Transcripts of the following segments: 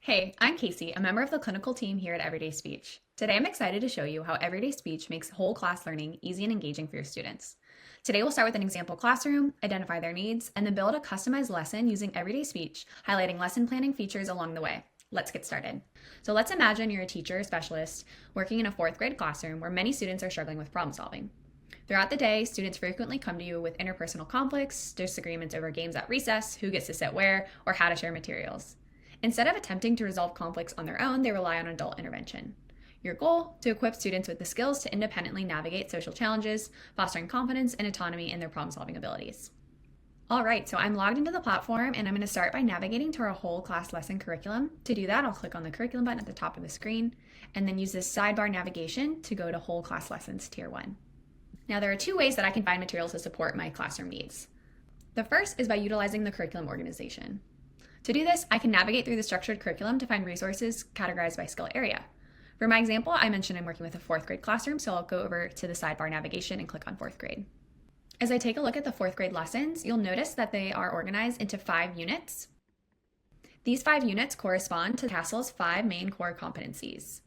Hey, I'm Casey, a member of the clinical team here at Everyday Speech. Today I'm excited to show you how Everyday Speech makes whole class learning easy and engaging for your students. Today we'll start with an example classroom, identify their needs, and then build a customized lesson using Everyday Speech, highlighting lesson planning features along the way. Let's get started. So let's imagine you're a teacher or specialist working in a fourth grade classroom where many students are struggling with problem solving. Throughout the day, students frequently come to you with interpersonal conflicts, disagreements over games at recess, who gets to sit where, or how to share materials. Instead of attempting to resolve conflicts on their own, they rely on adult intervention. Your goal? To equip students with the skills to independently navigate social challenges, fostering confidence and autonomy in their problem-solving abilities. All right, so I'm logged into the platform and I'm going to start by navigating to our whole class lesson curriculum. To do that, I'll click on the curriculum button at the top of the screen and then use this sidebar navigation to go to whole class lessons tier 1. Now there are two ways that I can find materials to support my classroom needs. The first is by utilizing the curriculum organization. To do this, I can navigate through the structured curriculum to find resources categorized by skill area. For my example, I mentioned I'm working with a fourth grade classroom, so I'll go over to the sidebar navigation and click on fourth grade. As I take a look at the fourth grade lessons, you'll notice that they are organized into 5 units. These 5 units correspond to CASTLE's 5 main core competencies.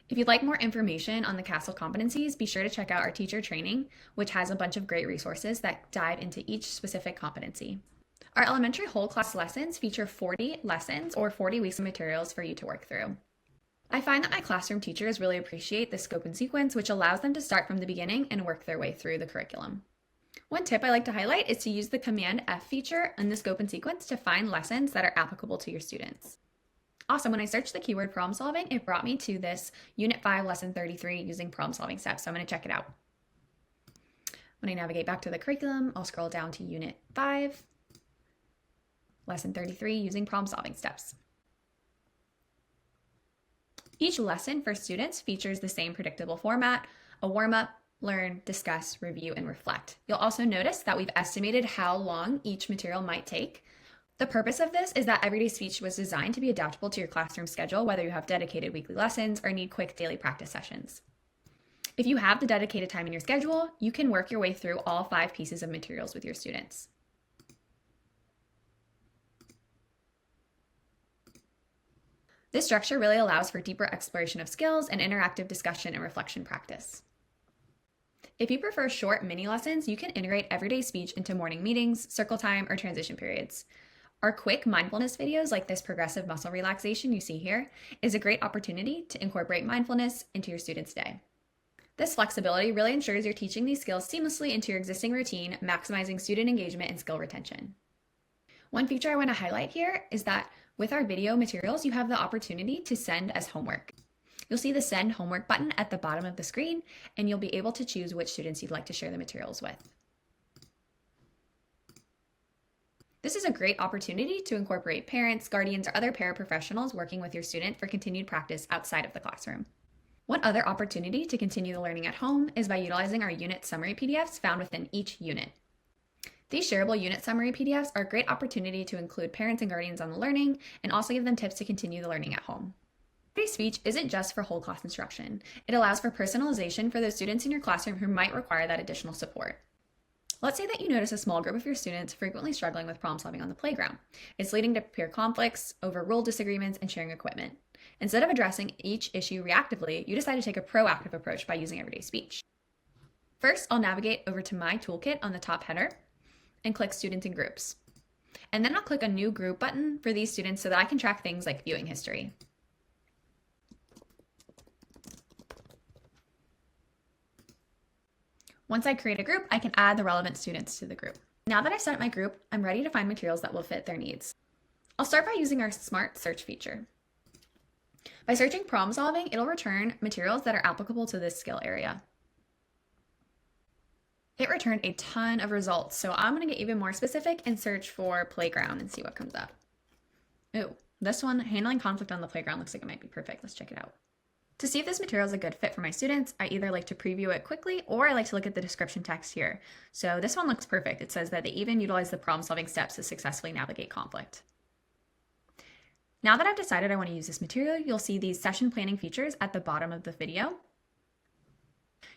If you'd like more information on the CASTLE competencies, be sure to check out our teacher training, which has a bunch of great resources that dive into each specific competency. Our elementary whole class lessons feature 40 lessons or 40 weeks of materials for you to work through. I find that my classroom teachers really appreciate the scope and sequence, which allows them to start from the beginning and work their way through the curriculum. One tip I like to highlight is to use the Command F feature in the scope and sequence to find lessons that are applicable to your students. Awesome, when I searched the keyword problem solving, it brought me to this Unit 5, Lesson 33 using problem solving steps, so I'm going to check it out. When I navigate back to the curriculum, I'll scroll down to Unit 5. Lesson 33, using problem-solving steps. Each lesson for students features the same predictable format: a warm-up, learn, discuss, review, and reflect. You'll also notice that we've estimated how long each material might take. The purpose of this is that Everyday Speech was designed to be adaptable to your classroom schedule, whether you have dedicated weekly lessons or need quick daily practice sessions. If you have the dedicated time in your schedule, you can work your way through all 5 pieces of materials with your students. This structure really allows for deeper exploration of skills and interactive discussion and reflection practice. If you prefer short mini lessons, you can integrate Everyday Speech into morning meetings, circle time, or transition periods. Our quick mindfulness videos, like this progressive muscle relaxation you see here, is a great opportunity to incorporate mindfulness into your students' day. This flexibility really ensures you're teaching these skills seamlessly into your existing routine, maximizing student engagement and skill retention. One feature I want to highlight here is that with our video materials, you have the opportunity to send as homework. You'll see the Send Homework button at the bottom of the screen, and you'll be able to choose which students you'd like to share the materials with. This is a great opportunity to incorporate parents, guardians, or other paraprofessionals working with your student for continued practice outside of the classroom. One other opportunity to continue the learning at home is by utilizing our unit summary PDFs found within each unit. These shareable unit summary PDFs are a great opportunity to include parents and guardians on the learning and also give them tips to continue the learning at home. Everyday Speech isn't just for whole class instruction. It allows for personalization for those students in your classroom who might require that additional support. Let's say that you notice a small group of your students frequently struggling with problem solving on the playground. It's leading to peer conflicts, over rule disagreements, and sharing equipment. Instead of addressing each issue reactively, you decide to take a proactive approach by using Everyday Speech. First, I'll navigate over to My Toolkit on the top header and click Students and Groups. And then I'll click a New Group button for these students so that I can track things like viewing history. Once I create a group, I can add the relevant students to the group. Now that I've set up my group, I'm ready to find materials that will fit their needs. I'll start by using our Smart Search feature. By searching problem solving, it'll return materials that are applicable to this skill area. It returned a ton of results, so I'm going to get even more specific and search for playground and see what comes up. Ooh, this one, handling conflict on the playground, looks like it might be perfect. Let's check it out. To see if this material is a good fit for my students, I either like to preview it quickly or I like to look at the description text here. So this one looks perfect. It says that they even utilize the problem-solving steps to successfully navigate conflict. Now that I've decided I want to use this material, you'll see these session planning features at the bottom of the video.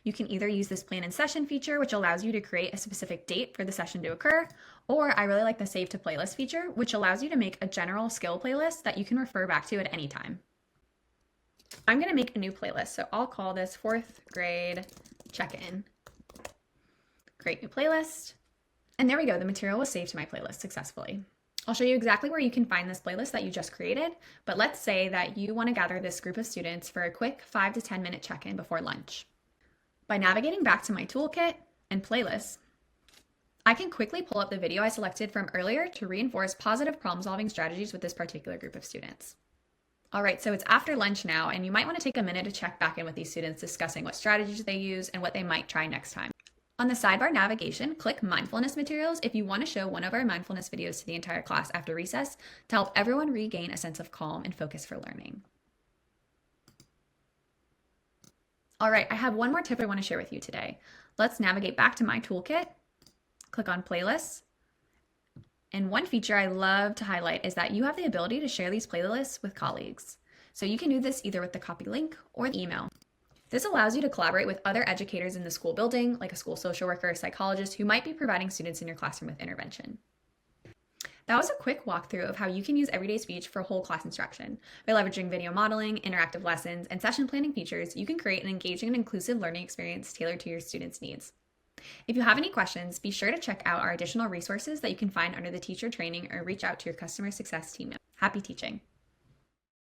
You can either use this plan in session feature, which allows you to create a specific date for the session to occur, or I really like the save to playlist feature, which allows you to make a general skill playlist that you can refer back to at any time. I'm going to make a new playlist, so I'll call this 4th grade check-in. Create new playlist. And there we go, the material was saved to my playlist successfully. I'll show you exactly where you can find this playlist that you just created, but let's say that you want to gather this group of students for a quick 5 to 10 minute check-in before lunch. By navigating back to my toolkit and playlists, I can quickly pull up the video I selected from earlier to reinforce positive problem-solving strategies with this particular group of students. All right, so it's after lunch now, and you might want to take a minute to check back in with these students, discussing what strategies they use and what they might try next time. On the sidebar navigation, click Mindfulness Materials if you want to show one of our mindfulness videos to the entire class after recess to help everyone regain a sense of calm and focus for learning. All right, I have one more tip I want to share with you today. Let's navigate back to my toolkit, click on Playlists, and one feature I love to highlight is that you have the ability to share these playlists with colleagues. So you can do this either with the copy link or the email. This allows you to collaborate with other educators in the school building, like a school social worker or psychologist who might be providing students in your classroom with intervention. That was a quick walkthrough of how you can use everyday speech for whole class instruction. By leveraging video modeling, interactive lessons, and session planning features, you can create an engaging and inclusive learning experience tailored to your students' needs. If you have any questions, be sure to check out our additional resources that you can find under the teacher training or reach out to your customer success team. Happy teaching!